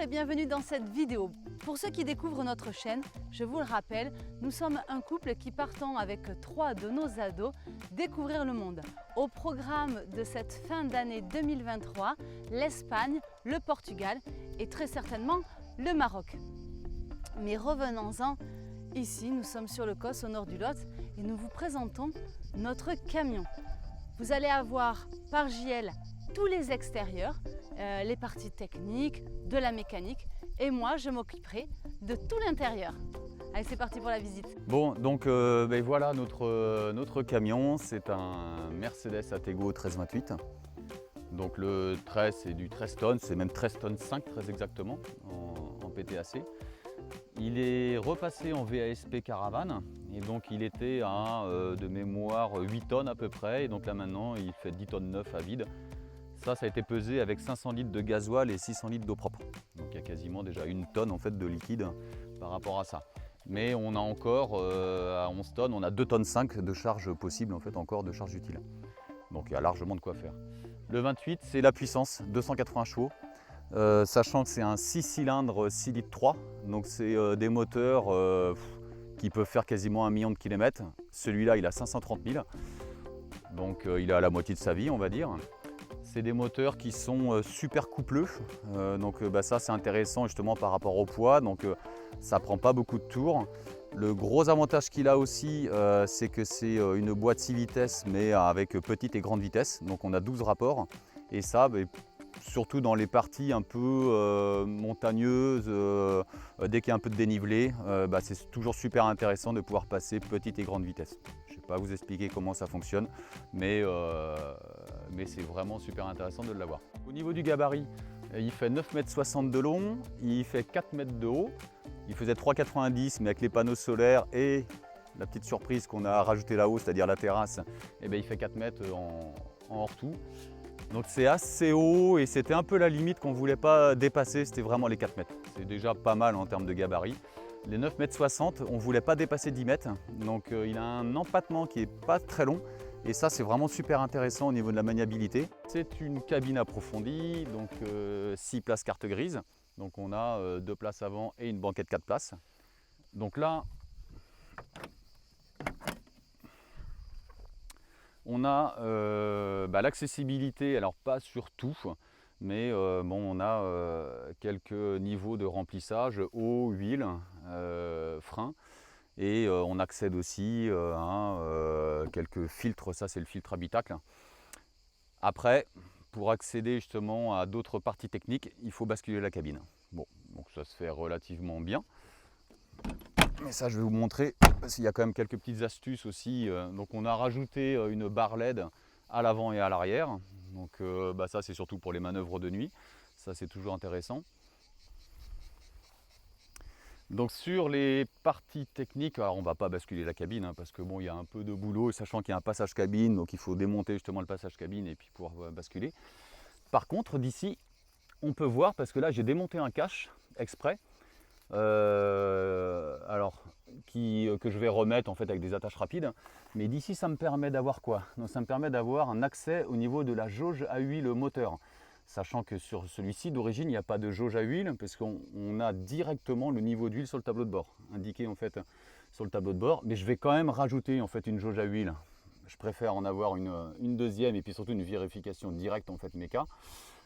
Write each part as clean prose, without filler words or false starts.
bienvenue dans cette vidéo. Pour ceux qui découvrent notre chaîne, je vous le rappelle, nous sommes un couple qui partons avec 3 de nos ados découvrir le monde. Au programme de cette fin d'année 2023, l'Espagne, le Portugal et très certainement le Maroc. Mais revenons-en, ici nous sommes sur le Causse au nord du Lot et nous vous présentons notre camion. Vous allez avoir par JL tous les extérieurs, les parties techniques, de la mécanique et moi je m'occuperai de tout l'intérieur. Allez, c'est parti pour la visite. Bon, donc voilà notre camion, c'est un Mercedes Atego 1328. Donc le 13 c'est du 13 tonnes, c'est même 13 tonnes 5 très exactement en PTAC. Il est repassé en VASP Caravane et donc il était à de mémoire 8 tonnes à peu près et donc là maintenant il fait 10 tonnes 9 à vide. Ça a été pesé avec 500 litres de gasoil et 600 litres d'eau propre. Donc il y a quasiment déjà 1 tonne en fait de liquide par rapport à ça. Mais on a encore à 11 tonnes, on a 2 tonnes 5 de charge possible en fait encore de charge utile. Donc il y a largement de quoi faire. Le 28 c'est la puissance, 280 chevaux. Sachant que c'est un 6 cylindres 6 litres 3, donc c'est des moteurs qui peuvent faire quasiment 1 million de kilomètres. Celui-là il a 530 000, donc il est à la moitié de sa vie on va dire. C'est des moteurs qui sont super coupleux, donc ça c'est intéressant justement par rapport au poids, donc ça prend pas beaucoup de tours. Le gros avantage qu'il a aussi, c'est que c'est une boîte 6 vitesses mais avec petite et grande vitesse, donc on a 12 rapports et ça, surtout dans les parties un peu montagneuses, dès qu'il y a un peu de dénivelé, c'est toujours super intéressant de pouvoir passer petite et grande vitesse. Je ne vais pas vous expliquer comment ça fonctionne, mais c'est vraiment super intéressant de l'avoir. Au niveau du gabarit, il fait 9,60 m de long, il fait 4 mètres de haut. Il faisait 3,90 mais avec les panneaux solaires et la petite surprise qu'on a rajouté là-haut, c'est-à-dire la terrasse, il fait 4 mètres en hors-tout. Donc c'est assez haut et c'était un peu la limite qu'on ne voulait pas dépasser, c'était vraiment les 4 mètres. C'est déjà pas mal en termes de gabarit. Les 9,60 m, on ne voulait pas dépasser 10 mètres. Donc il a un empattement qui n'est pas très long. Et ça c'est vraiment super intéressant au niveau de la maniabilité. C'est une cabine approfondie, donc 6 places carte grise. Donc on a 2 places avant et une banquette 4 places. Donc là, on a l'accessibilité, alors pas sur tout, mais on a quelques niveaux de remplissage, eau, huile, frein. Et on accède aussi à quelques filtres, ça c'est le filtre habitacle. Après, pour accéder justement à d'autres parties techniques, il faut basculer la cabine. Bon, donc ça se fait relativement bien. Mais ça je vais vous montrer, parce qu'il y a quand même quelques petites astuces aussi. Donc on a rajouté une barre LED à l'avant et à l'arrière. Donc ça c'est surtout pour les manœuvres de nuit. Ça c'est toujours intéressant. Donc sur les parties techniques, alors on ne va pas basculer la cabine parce que il y a un peu de boulot, sachant qu'il y a un passage cabine, donc il faut démonter justement le passage cabine et puis pouvoir basculer. Par contre d'ici, on peut voir, parce que là j'ai démonté un cache exprès, que je vais remettre en fait avec des attaches rapides, mais d'ici ça me permet d'avoir quoi? Donc ça me permet d'avoir un accès au niveau de la jauge à huile moteur. Sachant que sur celui-ci d'origine il n'y a pas de jauge à huile parce qu'on a directement le niveau d'huile sur le tableau de bord indiqué en fait sur le tableau de bord, mais je vais quand même rajouter en fait une jauge à huile. Je préfère en avoir une deuxième et puis surtout une vérification directe en fait méca.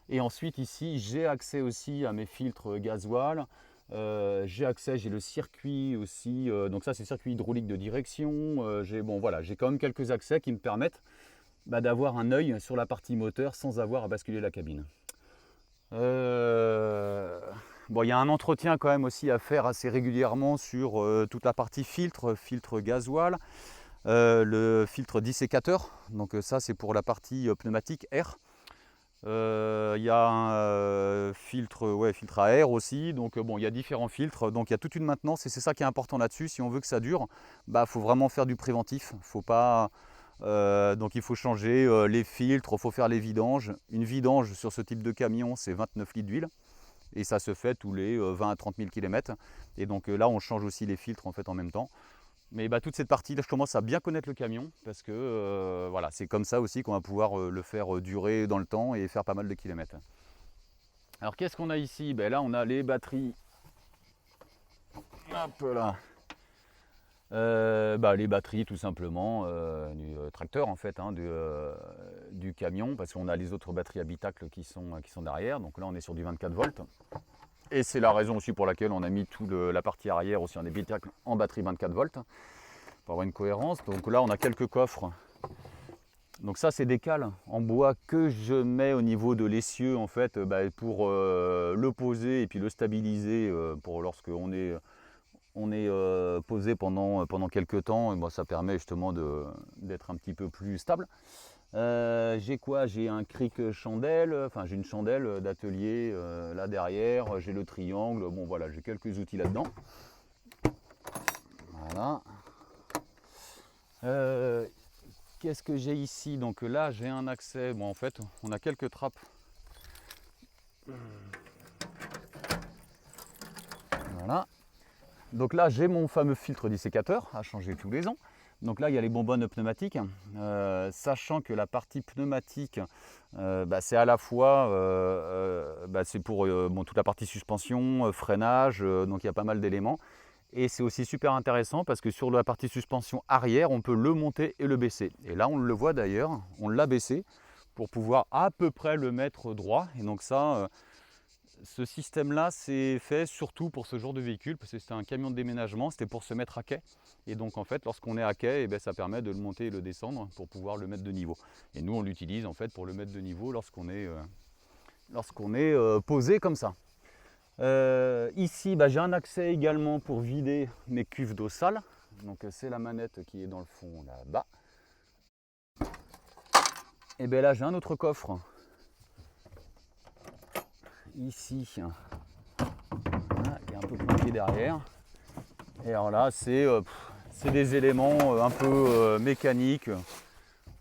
Et ensuite ici j'ai accès aussi à mes filtres gasoil, j'ai le circuit aussi, donc ça c'est le circuit hydraulique de direction, j'ai quand même quelques accès qui me permettent d'avoir un œil sur la partie moteur sans avoir à basculer la cabine. Il y a un entretien quand même aussi à faire assez régulièrement sur toute la partie filtre gasoil, le filtre dissécateur, donc ça c'est pour la partie pneumatique air. Il y a un filtre à air aussi, donc il y a différents filtres, donc il y a toute une maintenance et c'est ça qui est important là-dessus. Si on veut que ça dure, faut vraiment faire du préventif, faut pas... donc il faut changer les filtres, il faut faire les vidanges. Une vidange sur ce type de camion c'est 29 litres d'huile et ça se fait tous les 20 à 30 000 km. Et donc là on change aussi les filtres en fait en même temps. Mais toute cette partie là je commence à bien connaître le camion parce que c'est comme ça aussi qu'on va pouvoir le faire durer dans le temps et faire pas mal de kilomètres. Alors qu'est-ce qu'on a ici? Ben là on a les batteries. Hop là. Les batteries tout simplement du tracteur en fait, hein, du camion, parce qu'on a les autres batteries habitacles qui sont derrière. Donc là on est sur du 24 volts. Et c'est la raison aussi pour laquelle on a mis toute la partie arrière aussi en habitacle en batterie 24 volts, pour avoir une cohérence. Donc là on a quelques coffres. Donc ça c'est des cales en bois que je mets au niveau de l'essieu en fait, pour le poser et puis le stabiliser pour lorsqu'on est posé pendant quelques temps. Et bon, ça permet justement d'être un petit peu plus stable. J'ai quoi? J'ai un cric chandelle, enfin j'ai une chandelle d'atelier là derrière, j'ai le triangle, bon voilà, j'ai quelques outils là-dedans. Voilà. Qu'est-ce que j'ai ici? Donc là j'ai un accès, bon en fait on a quelques trappes. Voilà. Donc là j'ai mon fameux filtre dissécateur à changer tous les ans. Donc là il y a les bonbonnes pneumatiques, sachant que la partie pneumatique c'est à la fois c'est pour toute la partie suspension, freinage, donc il y a pas mal d'éléments. Et c'est aussi super intéressant parce que sur la partie suspension arrière, on peut le monter et le baisser. Et là, on le voit d'ailleurs, on l'a baissé pour pouvoir à peu près le mettre droit. Et donc ça, ce système-là, c'est fait surtout pour ce genre de véhicule, parce que c'était un camion de déménagement, c'était pour se mettre à quai. Et donc en fait, lorsqu'on est à quai, ça permet de le monter et le descendre pour pouvoir le mettre de niveau. Et nous, on l'utilise en fait pour le mettre de niveau lorsqu'on est posé comme ça. Ici, j'ai un accès également pour vider mes cuves d'eau sale. Donc c'est la manette qui est dans le fond là-bas. Et bien là, j'ai un autre coffre. Ici, voilà, qui est un peu planqué derrière. Et alors là, c'est des éléments un peu mécaniques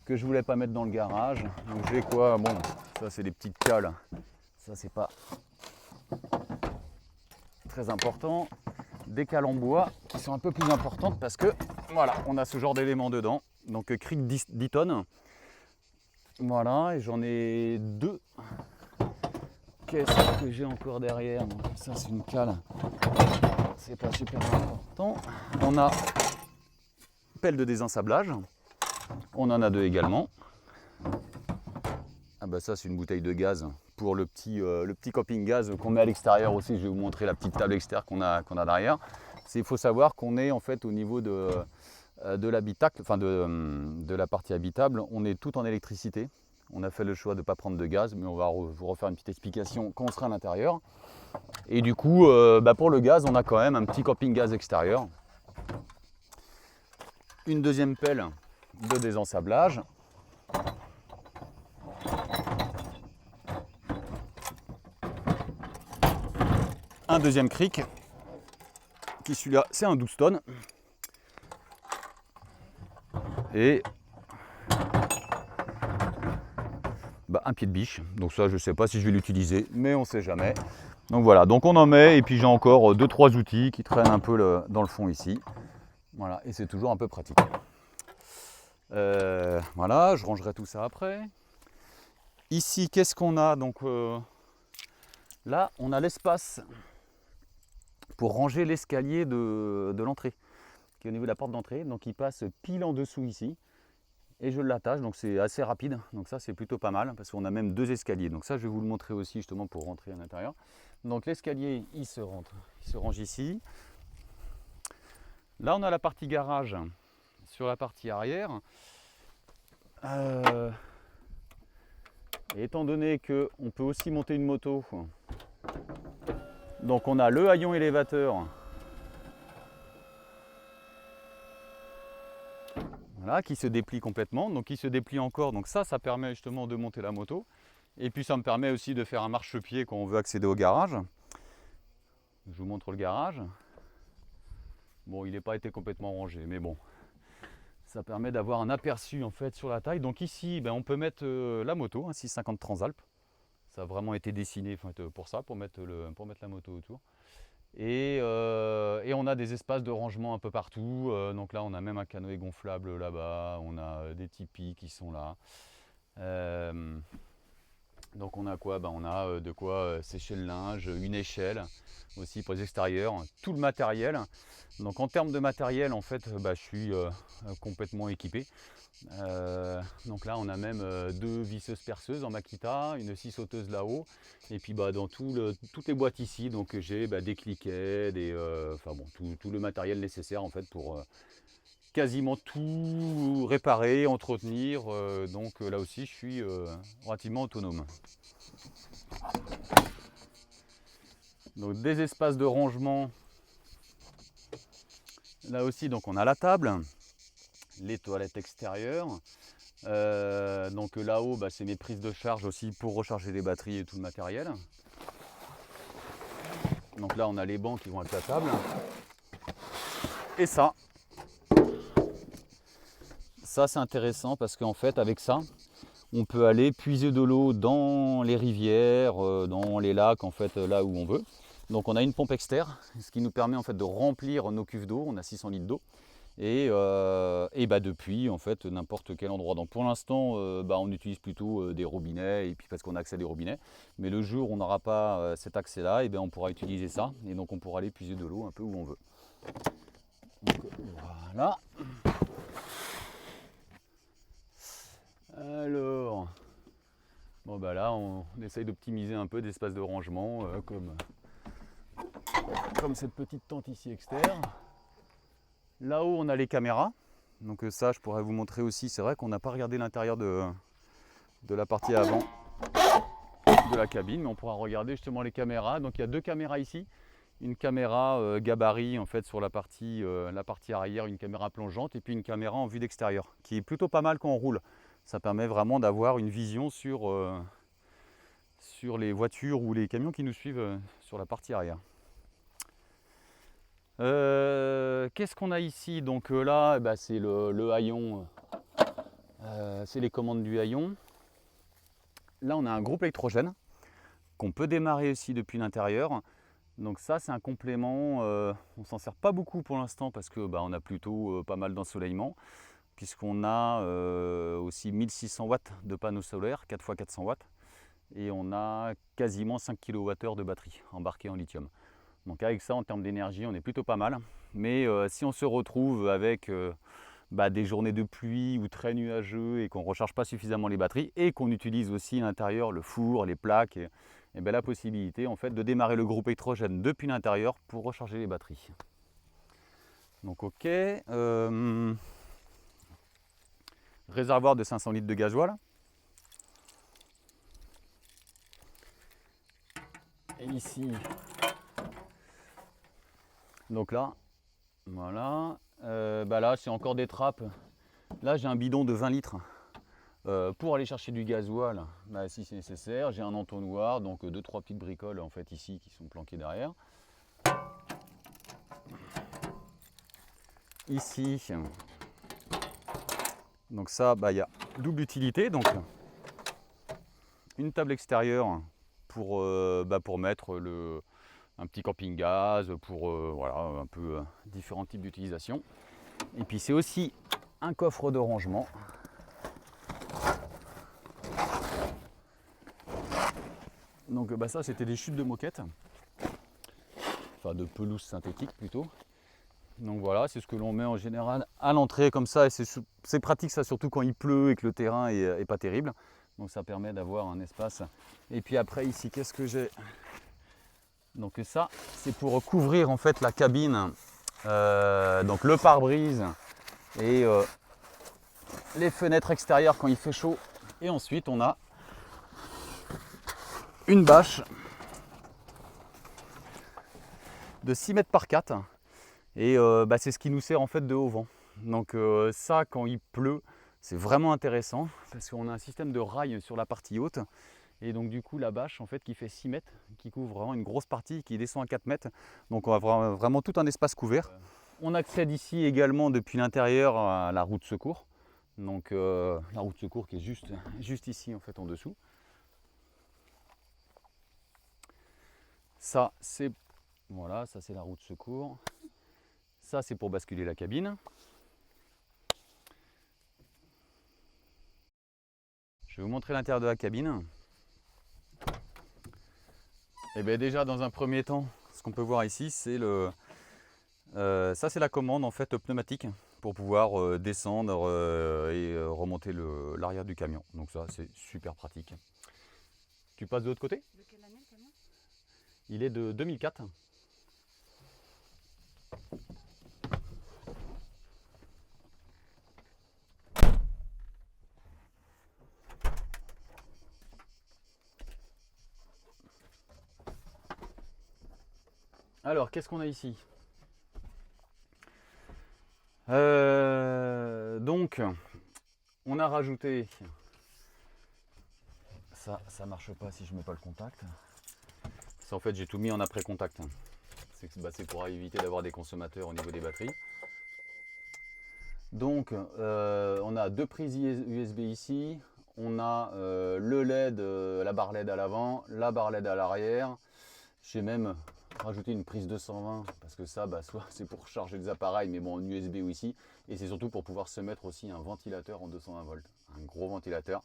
que je voulais pas mettre dans le garage. Donc j'ai quoi? Bon, ça c'est des petites cales. Ça c'est pas très important. Des cales en bois qui sont un peu plus importantes parce que voilà, on a ce genre d'éléments dedans. Donc cric 10 tonnes. Voilà, et j'en ai deux. Qu'est-ce que j'ai encore derrière? Donc, ça c'est une cale. C'est pas super important. On a pelle de désensablage. On en a deux également. Ah ça c'est une bouteille de gaz pour le petit camping gaz qu'on met à l'extérieur aussi. Je vais vous montrer la petite table externe qu'on a derrière. Il faut savoir qu'on est en fait au niveau de l'habitacle, enfin de la partie habitable, on est tout en électricité. On a fait le choix de ne pas prendre de gaz, mais on va vous refaire une petite explication quand on sera à l'intérieur. Et du coup, pour le gaz, on a quand même un petit camping gaz extérieur. Une deuxième pelle de désensablage. Un deuxième cric, qui celui-là, c'est un 12 tonnes. Et un pied de biche. Donc ça, je ne sais pas si je vais l'utiliser, mais on ne sait jamais. Donc voilà, donc on en met, et puis j'ai encore 2-3 outils qui traînent un peu dans le fond ici. Voilà, et c'est toujours un peu pratique. Voilà, je rangerai tout ça après. Ici, qu'est-ce qu'on a? Donc là, on a l'espace pour ranger l'escalier de l'entrée, qui est au niveau de la porte d'entrée. Donc il passe pile en dessous ici. Et je l'attache, donc c'est assez rapide. Donc ça, c'est plutôt pas mal, parce qu'on a même deux escaliers. Donc ça, je vais vous le montrer aussi, justement, pour rentrer à l'intérieur. Donc l'escalier, il se range ici. Là, on a la partie garage sur la partie arrière. Et étant donné qu'on peut aussi monter une moto, donc on a le haillon élévateur. Voilà, qui se déplie complètement, donc il se déplie encore, donc ça permet justement de monter la moto. Et puis ça me permet aussi de faire un marchepied quand on veut accéder au garage. Je vous montre le garage. Bon, il n'a pas été complètement rangé, mais bon, ça permet d'avoir un aperçu en fait sur la taille. Donc ici, on peut mettre la moto, un 650 Transalp. Ça a vraiment été dessiné pour ça, pour mettre la moto autour. Et on a des espaces de rangement un peu partout. Donc là, on a même un canoë gonflable là-bas. On a des tipis qui sont là. Donc on a quoi? On a de quoi sécher le linge, une échelle aussi pour les extérieurs, tout le matériel. Donc en termes de matériel, en fait, je suis complètement équipé. Donc là, on a même deux visseuses perceuses en Makita, une scie sauteuse là-haut, et puis dans toutes les boîtes ici, donc j'ai des cliquets, tout le matériel nécessaire en fait pour quasiment tout réparer, entretenir. Donc là aussi, je suis relativement autonome. Donc des espaces de rangement. Là aussi, donc on a la table, les toilettes extérieures. Donc là-haut, c'est mes prises de charge aussi pour recharger les batteries et tout le matériel. Donc là, on a les bancs qui vont avec la table. Et ça c'est intéressant parce qu'en fait, avec ça, on peut aller puiser de l'eau dans les rivières, dans les lacs, en fait, là où on veut. Donc on a une pompe externe, ce qui nous permet en fait de remplir nos cuves d'eau. On a 600 litres d'eau. Et depuis en fait n'importe quel endroit. Donc pour l'instant on utilise plutôt des robinets, et puis parce qu'on a accès à des robinets, mais le jour où on n'aura pas cet accès là, on pourra utiliser ça, et donc on pourra aller puiser de l'eau un peu où on veut. Donc, voilà. Alors là on essaye d'optimiser un peu d'espace de rangement, comme cette petite tente ici externe. Là-haut, on a les caméras. Donc ça, je pourrais vous montrer aussi. C'est vrai qu'on n'a pas regardé l'intérieur de la partie avant de la cabine, mais on pourra regarder justement les caméras. Donc il y a deux caméras ici. Une caméra gabarit en fait sur la partie arrière, une caméra plongeante, et puis une caméra en vue d'extérieur, qui est plutôt pas mal quand on roule. Ça permet vraiment d'avoir une vision sur les voitures ou les camions qui nous suivent sur la partie arrière. Qu'est-ce qu'on a ici? Donc là, c'est le haillon, c'est les commandes du haillon. Là, on a un groupe électrogène qu'on peut démarrer aussi depuis l'intérieur. Donc ça, c'est un complément. On s'en sert pas beaucoup pour l'instant parce que on a plutôt pas mal d'ensoleillement, puisqu'on a aussi 1600 watts de panneaux solaires, 4 x 400 watts, et on a quasiment 5 kWh de batterie embarquée en lithium. Donc avec ça, en termes d'énergie, on est plutôt pas mal. Mais si on se retrouve avec des journées de pluie ou très nuageux et qu'on ne recharge pas suffisamment les batteries, et qu'on utilise aussi à l'intérieur le four, les plaques, et la possibilité en fait de démarrer le groupe électrogène depuis l'intérieur pour recharger les batteries. Donc ok. Réservoir de 500 litres de gasoil. Et ici, donc là, voilà. Là, c'est encore des trappes. Là, j'ai un bidon de 20 litres pour aller chercher du gasoil, si c'est nécessaire. J'ai un entonnoir, donc 2-3 petites bricoles en fait ici qui sont planquées derrière. Ici, donc ça, il y a double utilité. Donc une table extérieure pour mettre un petit camping-gaz, pour un peu différents types d'utilisation. Et puis c'est aussi un coffre de rangement. Donc ça, c'était des chutes de moquette, enfin de pelouse synthétique plutôt. Donc voilà, c'est ce que l'on met en général à l'entrée comme ça, et c'est pratique ça, surtout quand il pleut et que le terrain est pas terrible. Donc ça permet d'avoir un espace. Et puis après ici, qu'est-ce que j'ai? Donc ça, c'est pour couvrir en fait la cabine, donc le pare-brise et les fenêtres extérieures quand il fait chaud. Et ensuite on a une bâche de 6 mètres par 4, et c'est ce qui nous sert en fait de haut vent. Donc ça, quand il pleut, c'est vraiment intéressant parce qu'on a un système de rails sur la partie haute, et donc du coup la bâche en fait qui fait 6 mètres, qui couvre vraiment une grosse partie, qui descend à 4 mètres. Donc on a vraiment tout un espace couvert. On accède ici également depuis l'intérieur à la roue de secours. Donc la roue de secours qui est juste ici en fait en dessous. Ça c'est la roue de secours. Ça c'est pour basculer la cabine. Je vais vous montrer l'intérieur de la cabine. Et bien déjà dans un premier temps, ce qu'on peut voir ici, c'est ça c'est la commande en fait pneumatique pour pouvoir descendre et remonter l'arrière du camion. Donc ça c'est super pratique. Tu passes de l'autre côté? De quelle année le camion? Il est de 2004. Alors, qu'est-ce qu'on a ici? Donc, on a rajouté... Ça marche pas si je mets pas le contact. Ça, en fait, j'ai tout mis en après-contact. C'est pour éviter d'avoir des consommateurs au niveau des batteries. Donc, on a deux prises USB ici. On a le LED, la barre LED à l'avant, la barre LED à l'arrière. J'ai même rajouter une prise 220 parce que ça soit c'est pour charger des appareils mais bon en USB ou ici, et c'est surtout pour pouvoir se mettre aussi un ventilateur en 220 volts, un gros ventilateur.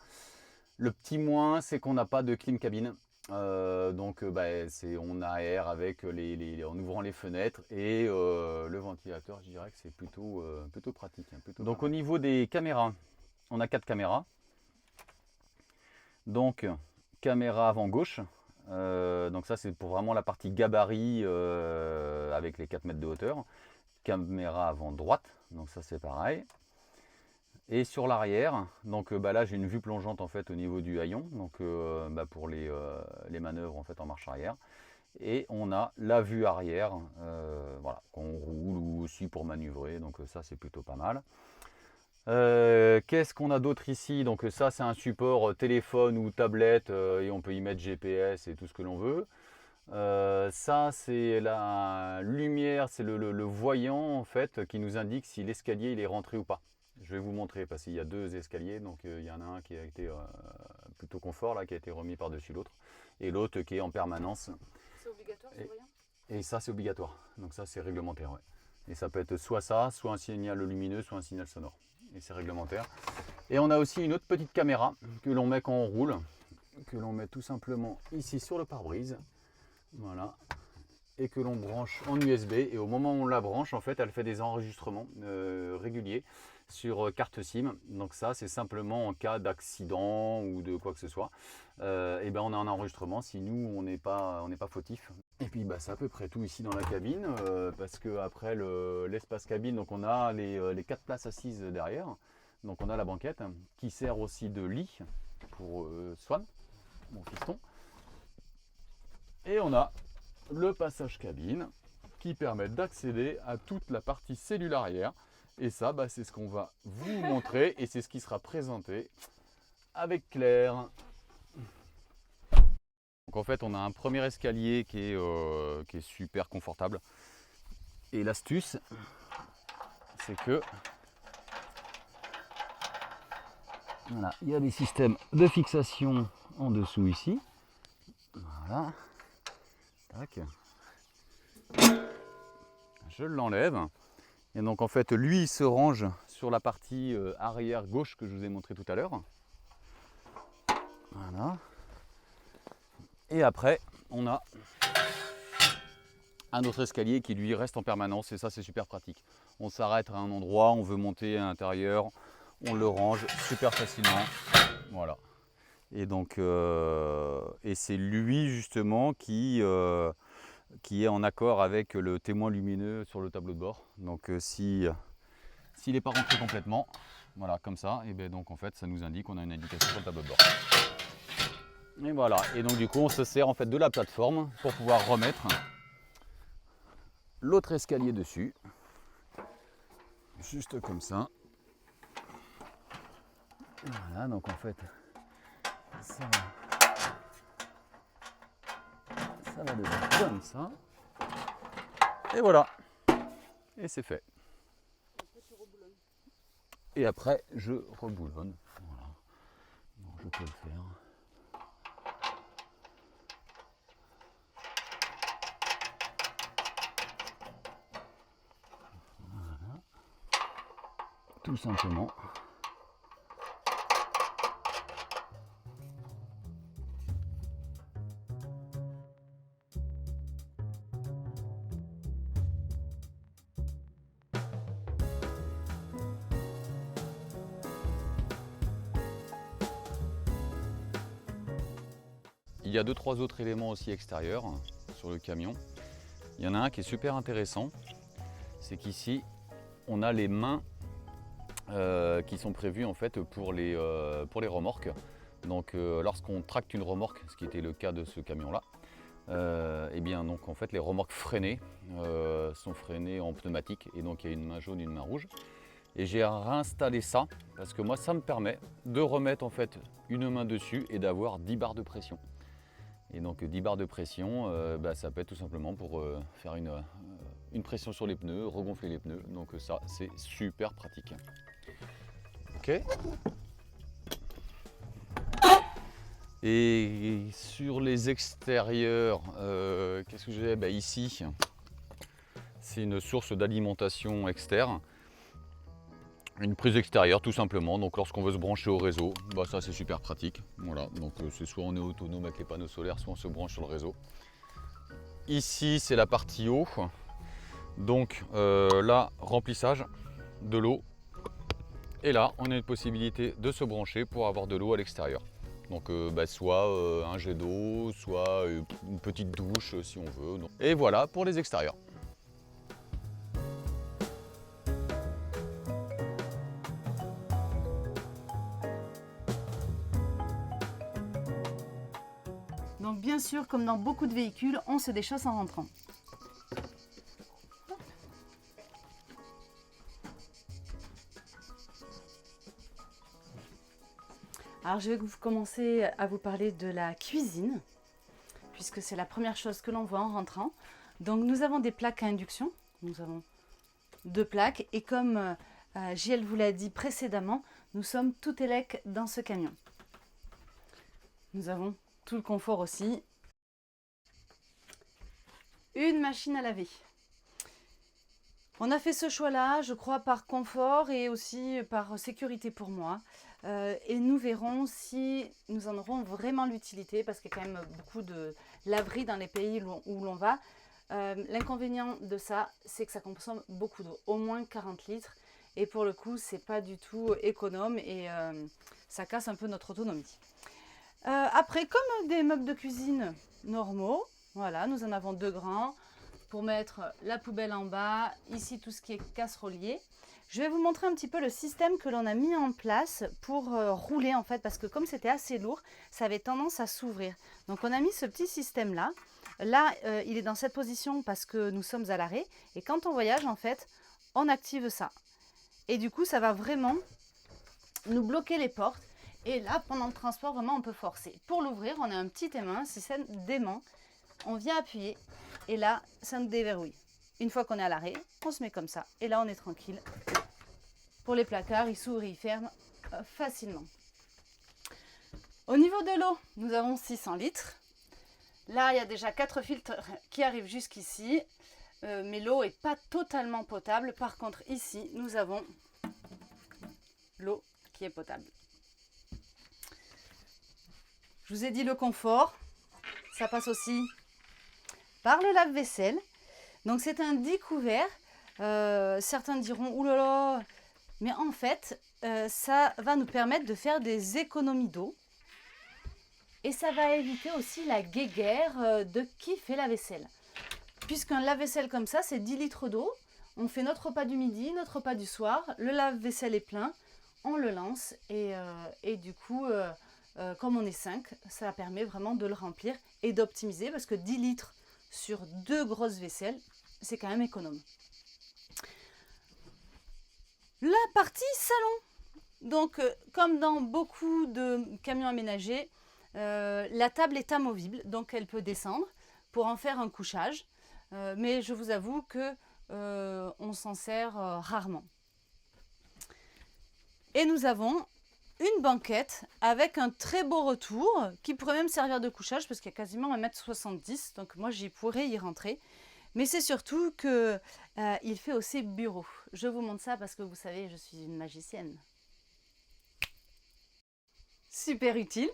Le petit moins c'est qu'on n'a pas de clim cabine, donc on aère avec en ouvrant les fenêtres, et le ventilateur je dirais que c'est plutôt pratique, hein, donc au niveau des caméras, on a 4 caméras. Donc caméra avant gauche. Donc ça c'est pour vraiment la partie gabarit avec les 4 mètres de hauteur. Caméra avant droite, donc ça c'est pareil. Et sur l'arrière, donc là j'ai une vue plongeante en fait au niveau du haillon, donc pour les manœuvres en fait en marche arrière. Et on a la vue arrière, voilà, qu'on roule ou aussi pour manœuvrer, donc ça c'est plutôt pas mal. Qu'est-ce qu'on a d'autre ici? Donc ça c'est un support téléphone ou tablette, et on peut y mettre GPS et tout ce que l'on veut. Ça c'est la lumière, c'est le voyant en fait qui nous indique si l'escalier il est rentré ou pas. Je vais vous montrer parce qu'il y a 2 escaliers, donc il y en a un qui a été plutôt confort là, qui a été remis par-dessus l'autre, et l'autre qui est en permanence. C'est obligatoire ce voyant? Et ça c'est obligatoire, donc ça c'est réglementaire, ouais. Et ça peut être soit ça, soit un signal lumineux, soit un signal sonore. Et c'est réglementaire. Et on a aussi une autre petite caméra que l'on met quand on roule, que l'on met tout simplement ici sur le pare-brise, voilà, et que l'on branche en USB. Et au moment où on la branche, en fait, elle fait des enregistrements réguliers sur carte SIM. Donc ça, c'est simplement en cas d'accident ou de quoi que ce soit. Et on a un enregistrement si nous on n'est pas fautif. Et puis c'est à peu près tout ici dans la cabine, parce que après l'espace cabine, donc on a les 4 places assises derrière. Donc on a la banquette qui sert aussi de lit pour Swan, mon fiston. Et on a le passage cabine qui permet d'accéder à toute la partie cellule arrière. Et ça, c'est ce qu'on va vous montrer, et c'est ce qui sera présenté avec Claire. Donc en fait on a un premier escalier qui est super confortable, et l'astuce c'est que voilà, il y a des systèmes de fixation en dessous ici, voilà, tac, je l'enlève, et donc en fait lui il se range sur la partie arrière gauche que je vous ai montré tout à l'heure, voilà. Et après, on a un autre escalier qui lui reste en permanence, et ça c'est super pratique. On s'arrête à un endroit, on veut monter à l'intérieur, on le range super facilement, voilà. Et donc, et c'est lui justement qui est en accord avec le témoin lumineux sur le tableau de bord. Donc s'il n'est pas rentré complètement, voilà, comme ça, et donc en fait ça nous indique qu'on a une indication sur le tableau de bord. Et voilà, et donc du coup on se sert en fait de la plateforme pour pouvoir remettre l'autre escalier dessus, juste comme ça. Voilà, donc en fait ça va devenir comme ça, et voilà, et c'est fait. Et après je reboulonne, voilà, donc je peux le faire. Tout simplement. Il y a 2-3 autres éléments aussi extérieurs sur le camion. Il y en a un qui est super intéressant, c'est qu'ici on a les mains qui sont prévues en fait pour les remorques. Donc lorsqu'on tracte une remorque, ce qui était le cas de ce camion-là, et bien donc en fait les remorques freinées sont freinées en pneumatique et donc il y a une main jaune et une main rouge. Et j'ai réinstallé ça parce que moi ça me permet de remettre en fait une main dessus et d'avoir 10 barres de pression. Et donc 10 barres de pression, ça peut être tout simplement pour faire une pression sur les pneus, regonfler les pneus. Donc ça c'est super pratique. Ok. Et sur les extérieurs, qu'est-ce que j'ai? Ici, c'est une source d'alimentation externe. Une prise extérieure tout simplement, donc lorsqu'on veut se brancher au réseau, ça c'est super pratique. Voilà, donc c'est soit on est autonome avec les panneaux solaires, soit on se branche sur le réseau. Ici c'est la partie eau, donc là remplissage de l'eau. Et là on a une possibilité de se brancher pour avoir de l'eau à l'extérieur. Donc soit un jet d'eau, soit une petite douche si on veut. Et voilà pour les extérieurs. Donc bien sûr, comme dans beaucoup de véhicules, on se déchausse en rentrant. Alors je vais commencer à vous parler de la cuisine, puisque c'est la première chose que l'on voit en rentrant. Donc nous avons des plaques à induction, nous avons 2 plaques, et comme Gilles vous l'a dit précédemment, nous sommes tout élec dans ce camion. Nous avons tout le confort aussi. Une machine à laver. On a fait ce choix-là, je crois, par confort et aussi par sécurité pour moi. Et nous verrons si nous en aurons vraiment l'utilité, parce qu'il y a quand même beaucoup de laveries dans les pays où l'on va. L'inconvénient de ça, c'est que ça consomme beaucoup d'eau, au moins 40 litres. Et pour le coup, c'est pas du tout économe et ça casse un peu notre autonomie. Après, comme des meubles de cuisine normaux, voilà, nous en avons 2 grands pour mettre la poubelle en bas, ici tout ce qui est casserolier. Je vais vous montrer un petit peu le système que l'on a mis en place pour rouler en fait, parce que comme c'était assez lourd, ça avait tendance à s'ouvrir. Donc on a mis ce petit système là. Là, il est dans cette position parce que nous sommes à l'arrêt. Et quand on voyage en fait, on active ça. Et du coup, ça va vraiment nous bloquer les portes. Et là, pendant le transport, vraiment, on peut forcer. Pour l'ouvrir, on a un petit aimant, système d'aimant. On vient appuyer et là, ça nous déverrouille. Une fois qu'on est à l'arrêt, on se met comme ça. Et là, on est tranquille. Pour les placards, ils s'ouvrent et ils ferment facilement. Au niveau de l'eau, nous avons 600 litres. Là, il y a déjà 4 filtres qui arrivent jusqu'ici. Mais l'eau n'est pas totalement potable. Par contre, ici, nous avons l'eau qui est potable. Je vous ai dit le confort. Ça passe aussi par le lave-vaisselle. Donc c'est un 10 couverts. Certains diront, oulala, mais en fait, ça va nous permettre de faire des économies d'eau. Et ça va éviter aussi la guéguerre de qui fait la vaisselle. Puisqu'un lave-vaisselle comme ça, c'est 10 litres d'eau. On fait notre repas du midi, notre repas du soir. Le lave-vaisselle est plein, on le lance. Et du coup, comme on est 5, ça permet vraiment de le remplir et d'optimiser. Parce que 10 litres sur 2 grosses vaisselles, c'est quand même économe. La partie salon. Donc, comme dans beaucoup de camions aménagés, la table est amovible, donc elle peut descendre pour en faire un couchage. Mais je vous avoue que on s'en sert rarement. Et nous avons une banquette avec un très beau retour qui pourrait même servir de couchage parce qu'il y a quasiment 1,70 m. Donc moi, j'y pourrais y rentrer. Mais c'est surtout qu'il fait aussi bureau. Je vous montre ça parce que vous savez, je suis une magicienne. Super utile,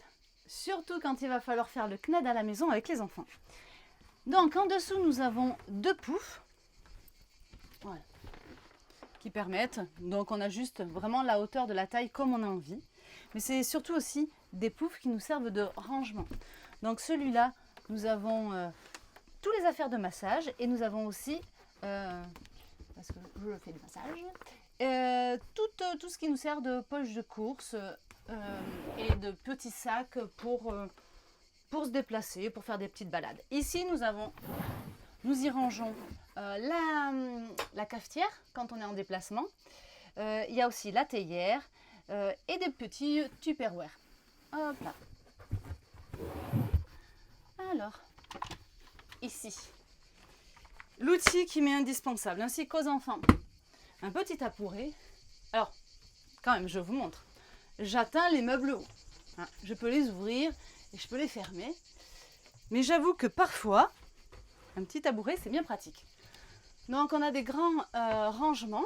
surtout quand il va falloir faire le CNED à la maison avec les enfants. Donc en dessous, nous avons 2 poufs. Voilà, qui permettent, donc on ajuste vraiment la hauteur de la taille comme on a envie. Mais c'est surtout aussi des poufs qui nous servent de rangement. Donc celui-là, nous avons toutes les affaires de massage et nous avons aussi, parce que je fais du massage, tout ce qui nous sert de poche de course et de petits sacs pour se déplacer, pour faire des petites balades. Ici, nous y rangeons la cafetière quand on est en déplacement. Il y a aussi la théière et des petits Tupperware. Hop là. Alors, ici, l'outil qui m'est indispensable, ainsi qu'aux enfants. Un petit tabouret. Alors, quand même, je vous montre. J'atteins les meubles hauts. Hein, je peux les ouvrir et je peux les fermer. Mais j'avoue que parfois, un petit tabouret, c'est bien pratique. Donc, on a des grands rangements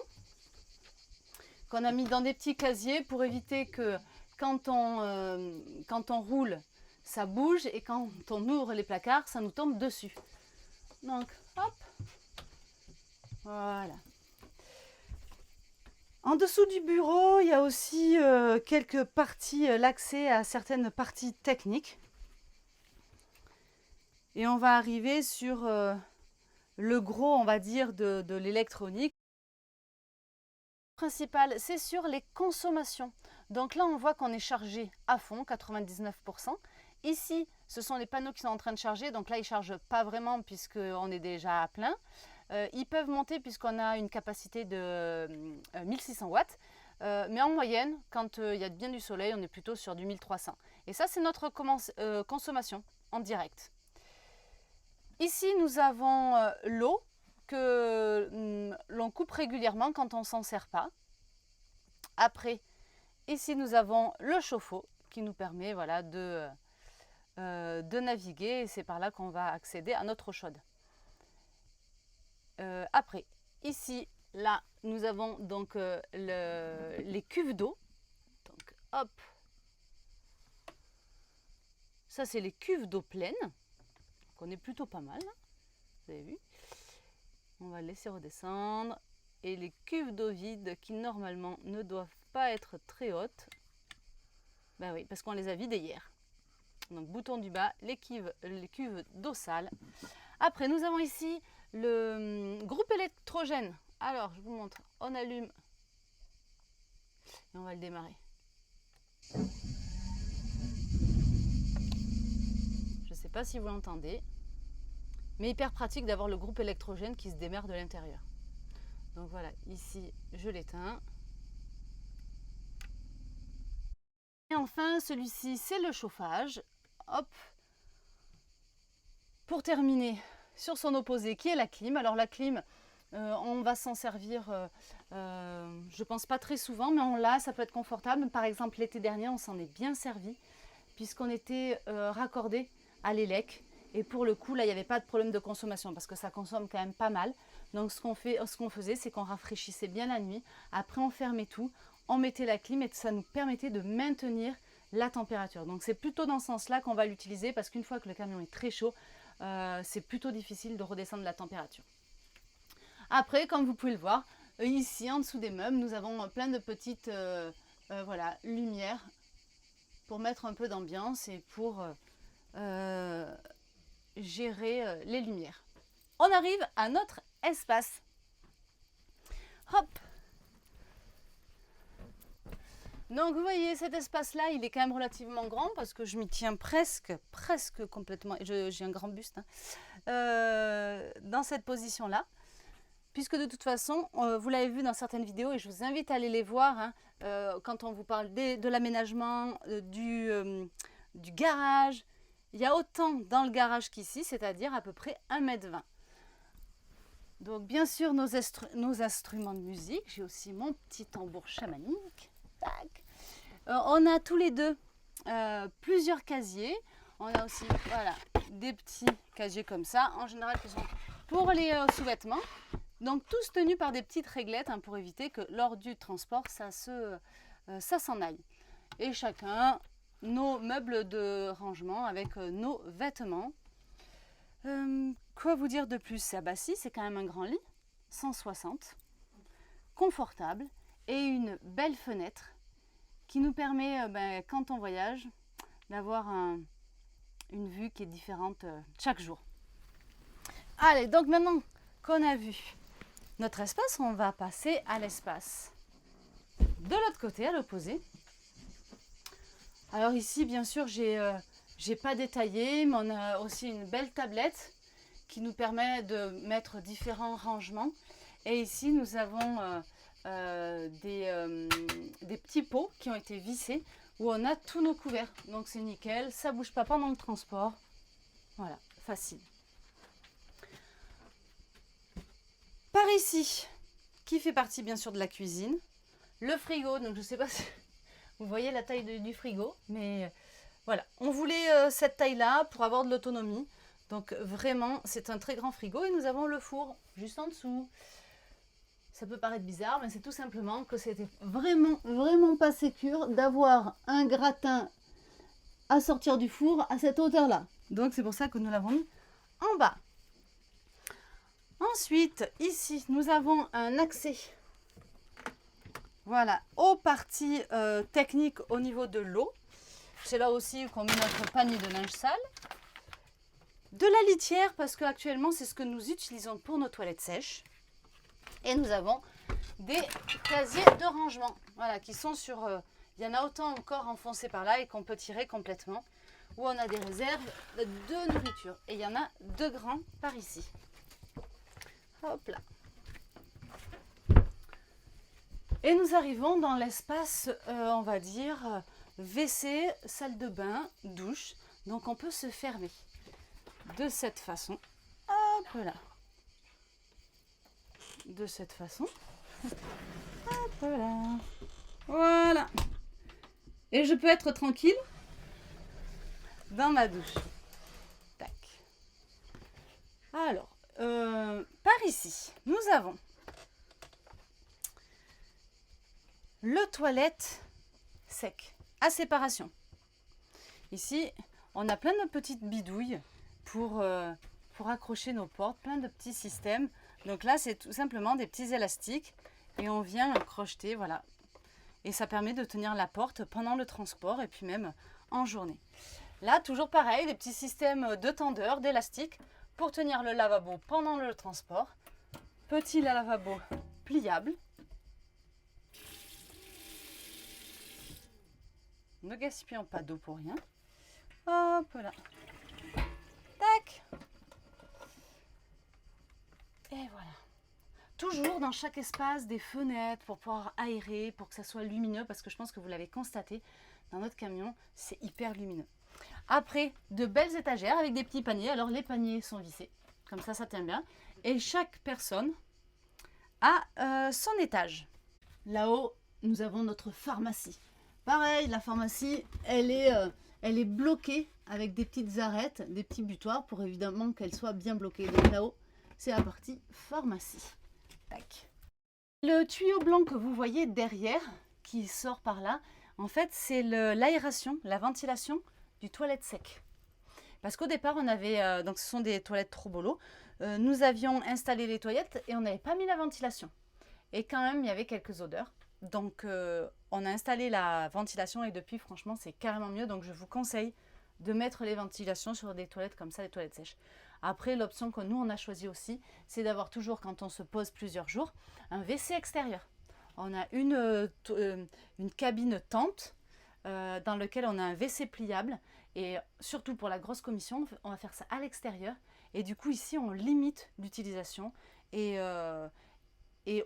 qu'on a mis dans des petits casiers pour éviter que quand on roule, ça bouge et quand on ouvre les placards, ça nous tombe dessus. Donc, hop, voilà. En dessous du bureau, il y a aussi quelques parties, l'accès à certaines parties techniques. Et on va arriver sur le gros, on va dire, de l'électronique. Le principal, c'est sur les consommations. Donc là, on voit qu'on est chargé à fond, 99%. Ici, ce sont les panneaux qui sont en train de charger. Donc là, ils ne chargent pas vraiment puisqu'on est déjà à plein. Ils peuvent monter puisqu'on a une capacité de 1600 watts. Mais en moyenne, quand il y a bien du soleil, on est plutôt sur du 1300. Et ça, c'est notre consommation en direct. Ici, nous avons l'eau que l'on coupe régulièrement quand on ne s'en sert pas. Après, ici, nous avons le chauffe-eau qui nous permet voilà, de naviguer. Et c'est par là qu'on va accéder à notre eau chaude. Après, ici, là, nous avons donc les cuves d'eau. Donc, hop. Ça, c'est les cuves d'eau pleine. On est plutôt pas mal, hein, vous avez vu. On va laisser redescendre. Et les cuves d'eau vide qui normalement ne doivent pas être très hautes. Ben oui, parce qu'on les a vidées hier. Donc bouton du bas, les cuves d'eau sale. Après, nous avons ici le groupe électrogène. Alors, je vous montre. On allume. Et on va le démarrer. Je ne sais pas si vous l'entendez. Mais hyper pratique d'avoir le groupe électrogène qui se démarre de l'intérieur. Donc voilà, ici, je l'éteins. Et enfin, celui-ci, c'est le chauffage. Hop. Pour terminer, sur son opposé, qui est la clim. Alors la clim, on va s'en servir, je pense pas très souvent, mais on l'a, ça peut être confortable. Par exemple, l'été dernier, on s'en est bien servi, puisqu'on était raccordé à l'élec. Et pour le coup, là, il n'y avait pas de problème de consommation parce que ça consomme quand même pas mal. Donc, ce qu'on faisait, c'est qu'on rafraîchissait bien la nuit. Après, on fermait tout, on mettait la clim et ça nous permettait de maintenir la température. Donc, c'est plutôt dans ce sens-là qu'on va l'utiliser parce qu'une fois que le camion est très chaud, c'est plutôt difficile de redescendre la température. Après, comme vous pouvez le voir, ici, en dessous des meubles, nous avons plein de petites voilà, lumières pour mettre un peu d'ambiance et pour gérer les lumières. On arrive à notre espace. Hop. Donc vous voyez cet espace-là, il est quand même relativement grand parce que je m'y tiens presque complètement. J'ai un grand buste hein, dans cette position-là. Puisque de toute façon, vous l'avez vu dans certaines vidéos et je vous invite à aller les voir hein, quand on vous parle de l'aménagement, du garage. Il y a autant dans le garage qu'ici, c'est-à-dire à peu près 1,20 m. Donc bien sûr nos instruments de musique. J'ai aussi mon petit tambour chamanique. Tac. On a tous les deux plusieurs casiers. On a aussi voilà, des petits casiers comme ça, en général qui sont pour les sous-vêtements. Donc tous tenus par des petites réglettes hein, pour éviter que lors du transport, ça s'en aille. Et chacun nos meubles de rangement avec nos vêtements. Quoi vous dire de plus? Ah bah si, c'est quand même un grand lit, 160, confortable et une belle fenêtre qui nous permet, quand on voyage, d'avoir une vue qui est différente chaque jour. Allez, donc maintenant qu'on a vu notre espace, on va passer à l'espace de l'autre côté, à l'opposé. Alors ici, bien sûr, j'ai pas détaillé, mais on a aussi une belle tablette qui nous permet de mettre différents rangements. Et ici, nous avons des petits pots qui ont été vissés où on a tous nos couverts. Donc c'est nickel, ça bouge pas pendant le transport. Voilà, facile. Par ici, qui fait partie bien sûr de la cuisine, le frigo. Donc je sais pas si vous voyez la taille du frigo, mais voilà, on voulait cette taille-là pour avoir de l'autonomie. Donc vraiment, c'est un très grand frigo et nous avons le four juste en dessous. Ça peut paraître bizarre, mais c'est tout simplement que c'était vraiment pas sécure d'avoir un gratin à sortir du four à cette hauteur-là. Donc c'est pour ça que nous l'avons mis en bas. Ensuite, ici, nous avons un accès, voilà, aux parties techniques au niveau de l'eau. C'est là aussi qu'on met notre panier de linge sale. De la litière, parce qu'actuellement, c'est ce que nous utilisons pour nos toilettes sèches. Et nous avons des casiers de rangement, voilà, qui sont sur... il y en a autant encore enfoncés par là et qu'on peut tirer complètement, où on a des réserves de nourriture. Et il y en a 2 grands par ici. Hop là. Et nous arrivons dans l'espace, on va dire, WC, salle de bain, douche. Donc on peut se fermer de cette façon. Hop là. De cette façon. Hop là. Voilà. Et je peux être tranquille dans ma douche. Tac. Alors, par ici, nous avons le toilette sec à séparation. Ici, on a plein de petites bidouilles pour accrocher nos portes, plein de petits systèmes. Donc là, c'est tout simplement des petits élastiques et on vient crocheter, voilà. Et ça permet de tenir la porte pendant le transport et puis même en journée. Là, toujours pareil, des petits systèmes de tendeurs, d'élastiques pour tenir le lavabo pendant le transport. Petit lavabo pliable. Ne gaspillons pas d'eau pour rien. Hop là. Tac. Et voilà. Toujours dans chaque espace des fenêtres pour pouvoir aérer, pour que ça soit lumineux, parce que je pense que vous l'avez constaté, dans notre camion, c'est hyper lumineux. Après, de belles étagères avec des petits paniers. Alors les paniers sont vissés, comme ça tient bien. Et chaque personne a son étage. Là-haut, nous avons notre pharmacie. Pareil, la pharmacie, elle est bloquée avec des petites arêtes, des petits butoirs pour évidemment qu'elle soit bien bloquée. Donc là-haut, c'est la partie pharmacie. Tac. Le tuyau blanc que vous voyez derrière, qui sort par là, en fait, c'est l'aération, la ventilation du toilette sec. Parce qu'au départ, on avait, donc ce sont des toilettes Trobolo, nous avions installé les toilettes et on n'avait pas mis la ventilation. Et quand même, il y avait quelques odeurs. Donc, on a installé la ventilation et depuis, franchement, c'est carrément mieux. Donc, je vous conseille de mettre les ventilations sur des toilettes comme ça, des toilettes sèches. Après, l'option que nous, on a choisi aussi, c'est d'avoir toujours, quand on se pose plusieurs jours, un WC extérieur. On a une cabine tente dans laquelle on a un WC pliable. Et surtout pour la grosse commission, on va faire ça à l'extérieur. Et du coup, ici, on limite l'utilisation. Et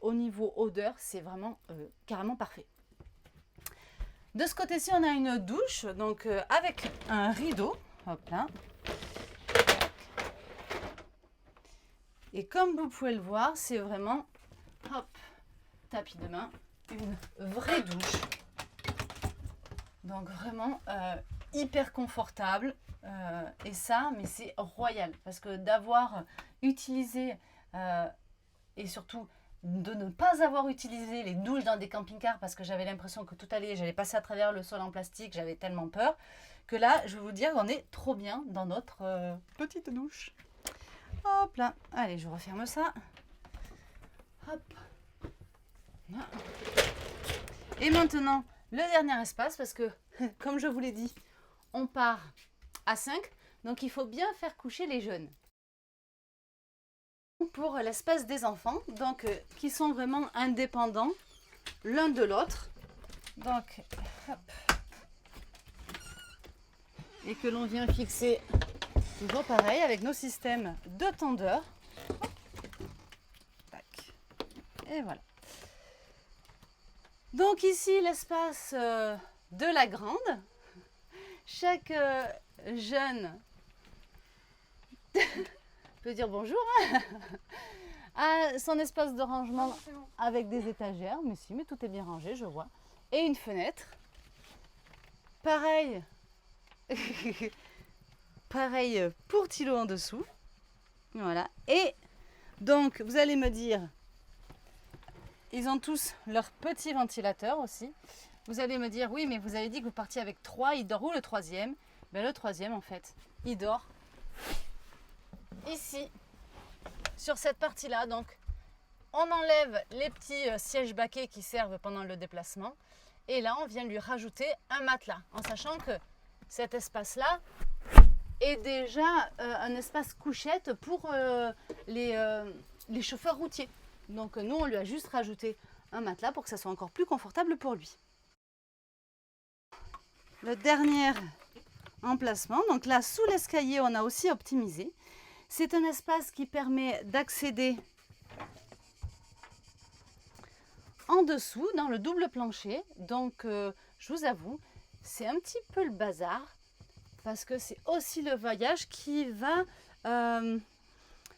au niveau odeur, c'est vraiment carrément parfait. De ce côté-ci, on a une douche, donc avec un rideau. Hop là. Et comme vous pouvez le voir, c'est vraiment, hop, tapis de main, une vraie douche. Donc vraiment hyper confortable. Et ça, mais c'est royal. Parce que d'avoir utilisé, et surtout de ne pas avoir utilisé les douches dans des camping-cars parce que j'avais l'impression que tout allait, j'allais passer à travers le sol en plastique, j'avais tellement peur, que là, je vais vous dire, on est trop bien dans notre petite douche. Hop là, allez, je referme ça. Hop. Là. Et maintenant, le dernier espace, parce que, comme je vous l'ai dit, on part à 5. Donc il faut bien faire coucher les jeunes. Pour l'espace des enfants, donc qui sont vraiment indépendants l'un de l'autre. Donc, hop. Et que l'on vient fixer toujours pareil avec nos systèmes de tendeur. Et voilà. Donc ici l'espace de la grande. Chaque jeune peut dire bonjour, a son espace de rangement avec des étagères, mais tout est bien rangé, je vois. Et une fenêtre. Pareil. Pareil pour Thilo en dessous. Voilà. Et donc, vous allez me dire, ils ont tous leur petit ventilateur aussi. Vous allez me dire, oui, mais vous avez dit que vous partiez avec 3, il dort où le troisième? Ben, le troisième, en fait, il dort ici, sur cette partie-là. Donc, on enlève les petits sièges baquets qui servent pendant le déplacement. Et là, on vient lui rajouter un matelas, en sachant que cet espace-là est déjà un espace couchette pour les chauffeurs routiers. Donc nous, on lui a juste rajouté un matelas pour que ça soit encore plus confortable pour lui. Le dernier emplacement, donc là, sous l'escalier, on a aussi optimisé. C'est un espace qui permet d'accéder en dessous, dans le double plancher. Donc, je vous avoue, c'est un petit peu le bazar, parce que c'est aussi le voyage qui va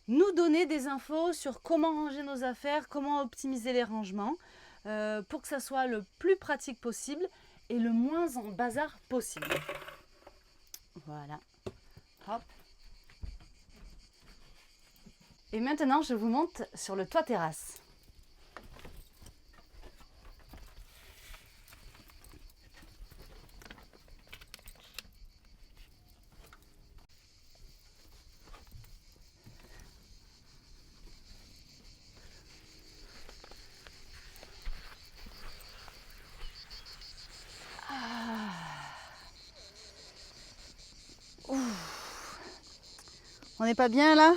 nous donner des infos sur comment ranger nos affaires, comment optimiser les rangements, pour que ça soit le plus pratique possible et le moins en bazar possible. Voilà. Hop. Et maintenant, je vous monte sur le toit terrasse. On n'est pas bien là?